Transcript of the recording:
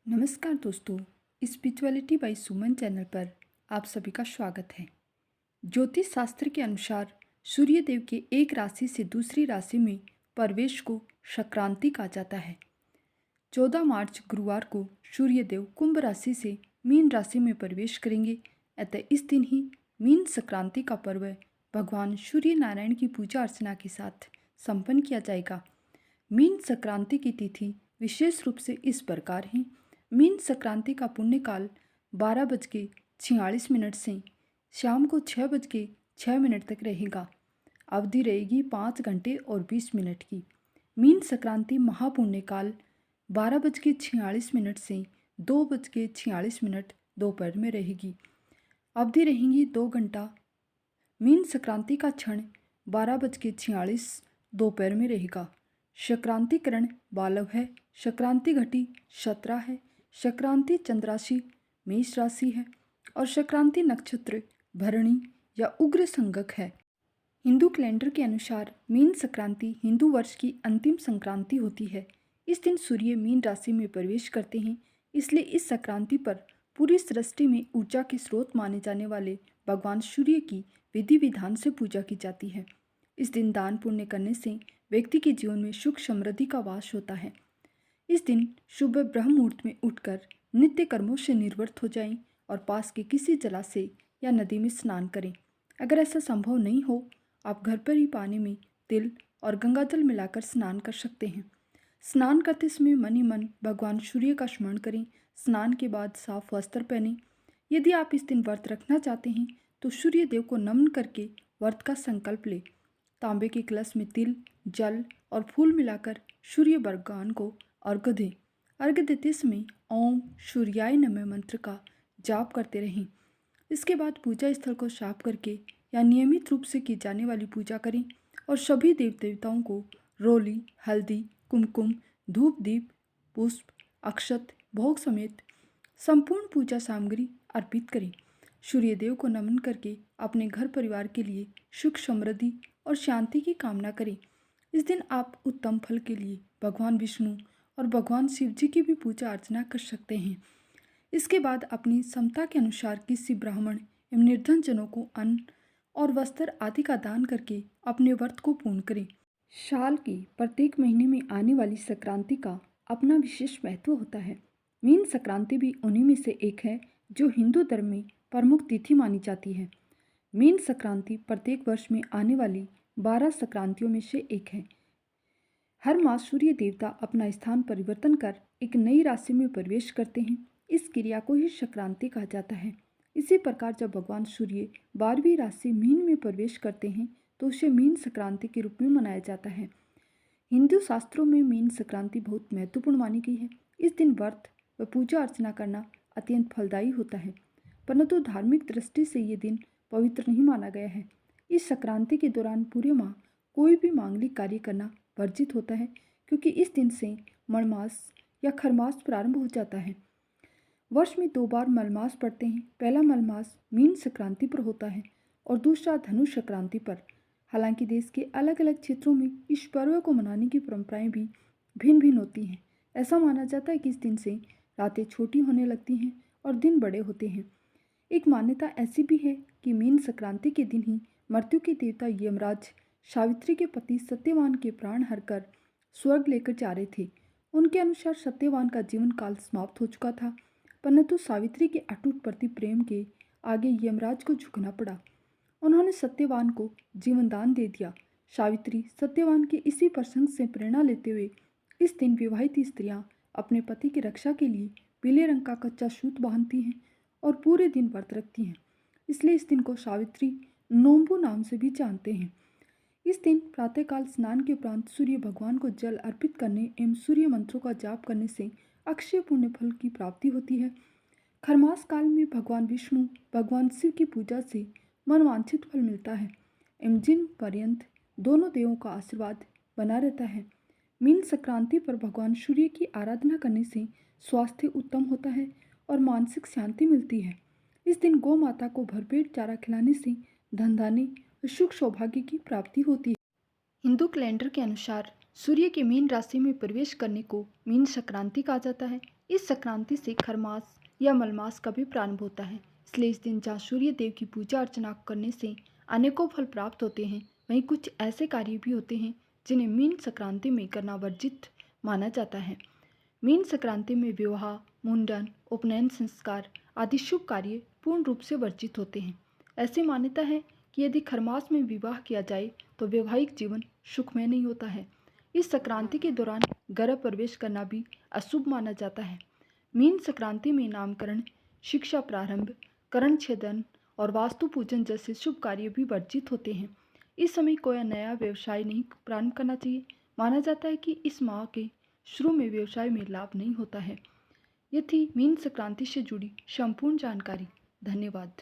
नमस्कार दोस्तों, spirituality bye सुमन channel पर आप सभी का स्वागत है। ज्योतिष शास्त्र के अनुसार सूर्य देव के एक राशि से दूसरी राशि में प्रवेश को संक्रांति कहा जाता है। 14 मार्च गुरुवार को सूर्य देव कुंभ राशि से मीन राशि में प्रवेश करेंगे। अतः इस दिन ही मीन संक्रांति का पर्व भगवान सूर्य नारायण की पूजा अर्चना के साथ संपन्न किया जाएगा। मीन संक्रांति की तिथि विशेष रूप से इस प्रकार है। मीन संक्रांति का पुण्यकाल 12:46 से शाम को 6:06 तक रहेगा। अवधि रहेगी 5 घंटे और 20 मिनट की। मीन संक्रांति महापुण्यकाल 12:46 से 2:46 दोपहर में रहेगी। अवधि रहेंगी 2 घंटा। मीन संक्रांति का क्षण 12:46 दोपहर में रहेगा। संक्रांतिकरण बालव है। संक्रांति घटी 17 है। संक्रांति चंद्र राशि मेष राशि है और संक्रांति नक्षत्र भरणी या उग्र संगक है। हिंदू कैलेंडर के अनुसार मीन संक्रांति हिंदू वर्ष की अंतिम संक्रांति होती है। इस दिन सूर्य मीन राशि में प्रवेश करते हैं, इसलिए इस संक्रांति पर पूरी सृष्टि में ऊर्जा के स्रोत माने जाने वाले भगवान सूर्य की विधि विधान से पूजा की जाती है। इस दिन दान पुण्य करने से व्यक्ति के जीवन में सुख समृद्धि का वास होता है। इस दिन सुबह ब्रह्म मुहूर्त में उठकर नित्य कर्मों से निवृत्त हो जाएं और पास के किसी जलाशय या नदी में स्नान करें। अगर ऐसा संभव नहीं हो, आप घर पर ही पानी में तिल और गंगाजल मिलाकर स्नान कर सकते हैं। स्नान करते समय मन ही मन भगवान सूर्य का स्मरण करें। स्नान के बाद साफ वस्त्र पहनें। यदि आप इस दिन व्रत रखना चाहते हैं तो सूर्य देव को नमन करके व्रत का संकल्प लें। तांबे के कलश में तिल, जल और फूल मिलाकर सूर्य भगवान को अर्घ्य दें। अर्घ्य देते समय ओम सूर्याय नमः मंत्र का जाप करते रहें। इसके बाद पूजा स्थल को साफ करके या नियमित रूप से की जाने वाली पूजा करें और सभी देव देवताओं को रोली, हल्दी, कुमकुम, धूप, दीप, पुष्प, अक्षत, भोग समेत संपूर्ण पूजा सामग्री अर्पित करें। सूर्य देव को नमन करके अपने घर परिवार के लिए सुख समृद्धि और शांति की कामना करें। इस दिन आप उत्तम फल के लिए भगवान विष्णु और भगवान शिव जी की भी पूजा अर्चना कर सकते हैं। इसके बाद अपनी क्षमता के अनुसार किसी ब्राह्मण एवं निर्धन जनों को अन्न और वस्त्र आदि का दान करके अपने व्रत को पूर्ण करें। साल की प्रत्येक महीने में आने वाली संक्रांति का अपना विशेष महत्व होता है। मीन संक्रांति भी उन्हीं में से एक है जो हिंदू धर्म में प्रमुख तिथि मानी जाती है। मीन संक्रांति प्रत्येक वर्ष में आने वाली 12 संक्रांतियों में से एक है। हर मास सूर्य देवता अपना स्थान परिवर्तन कर एक नई राशि में प्रवेश करते हैं। इस क्रिया को ही संक्रांति कहा जाता है। इसी प्रकार जब भगवान सूर्य 12वीं राशि मीन में प्रवेश करते हैं तो उसे मीन संक्रांति के रूप में मनाया जाता है। हिंदू शास्त्रों में मीन संक्रांति बहुत महत्वपूर्ण मानी गई है। इस दिन व्रत व पूजा अर्चना करना अत्यंत फलदायी होता है, परंतु धार्मिक दृष्टि से ये दिन पवित्र नहीं माना गया है। इस संक्रांति के दौरान पूरे माह कोई भी मांगलिक कार्य करना वर्जित होता है, क्योंकि इस दिन से मलमास या खरमास प्रारंभ हो जाता है। वर्ष में 2 बार मलमास पड़ते हैं। पहला मलमास मीन संक्रांति पर होता है और दूसरा धनु संक्रांति पर। हालांकि देश के अलग अलग क्षेत्रों में इस पर्व को मनाने की परंपराएं भी भिन्न भिन्न होती हैं। ऐसा माना जाता है कि इस दिन से रातें छोटी होने लगती हैं और दिन बड़े होते हैं। एक मान्यता ऐसी भी है कि मीन संक्रांति के दिन ही मृत्यु के देवता यमराज सावित्री के पति सत्यवान के प्राण हरकर स्वर्ग लेकर जा रहे थे। उनके अनुसार सत्यवान का जीवन काल समाप्त हो चुका था, परंतु सावित्री के अटूट प्रति प्रेम के आगे यमराज को झुकना पड़ा। उन्होंने सत्यवान को जीवन दान दे दिया। सावित्री सत्यवान के इसी प्रसंग से प्रेरणा लेते हुए इस दिन विवाहित स्त्रियां अपने पति की रक्षा के लिए पीले रंग का कच्चा सूत बांधती हैं और पूरे दिन व्रत रखती हैं। इसलिए इस दिन को सावित्री नोम्बू नाम से भी जानते हैं। इस दिन प्रातःकाल स्नान के उपरांत सूर्य भगवान को जल अर्पित करने एवं सूर्य मंत्रों का जाप करने से अक्षय पुण्य फल की प्राप्ति होती है। खरमास काल में भगवान विष्णु भगवान शिव की पूजा से मनवांछित फल मिलता है एवं जिन पर्यंत दोनों देवों का आशीर्वाद बना रहता है। मीन संक्रांति पर भगवान सूर्य की आराधना करने से स्वास्थ्य उत्तम होता है और मानसिक शांति मिलती है। इस दिन गौ माता को भरपेट चारा खिलाने से धन धान्य और सुख सौभाग्य की प्राप्ति होती है। हिंदू कैलेंडर के अनुसार सूर्य के मीन राशि में प्रवेश करने को मीन संक्रांति कहा जाता है। इस संक्रांति से खरमास या मलमास का भी प्रारंभ होता है। इसलिए इस दिन जहाँ सूर्य देव की पूजा अर्चना करने से अनेकों फल प्राप्त होते हैं, वहीं कुछ ऐसे कार्य भी होते हैं जिन्हें मीन संक्रांति में करना वर्जित माना जाता है। मीन संक्रांति में विवाह, मुंडन, उपनयन संस्कार आदि शुभ कार्य पूर्ण रूप से वर्जित होते हैं। ऐसी मान्यता है कि यदि खरमास में विवाह किया जाए तो वैवाहिक जीवन सुखमय नहीं होता है। इस संक्रांति के दौरान गर्भ प्रवेश करना भी अशुभ माना जाता है। मीन संक्रांति में नामकरण, शिक्षा प्रारंभ, करण छेदन और वास्तु पूजन जैसे शुभ कार्य भी वर्जित होते हैं। इस समय कोई नया व्यवसाय नहीं प्रारंभ करना चाहिए। माना जाता है कि इस माह के शुरू में व्यवसाय में लाभ नहीं होता है। ये थी मीन संक्रांति से जुड़ी संपूर्ण जानकारी। धन्यवाद।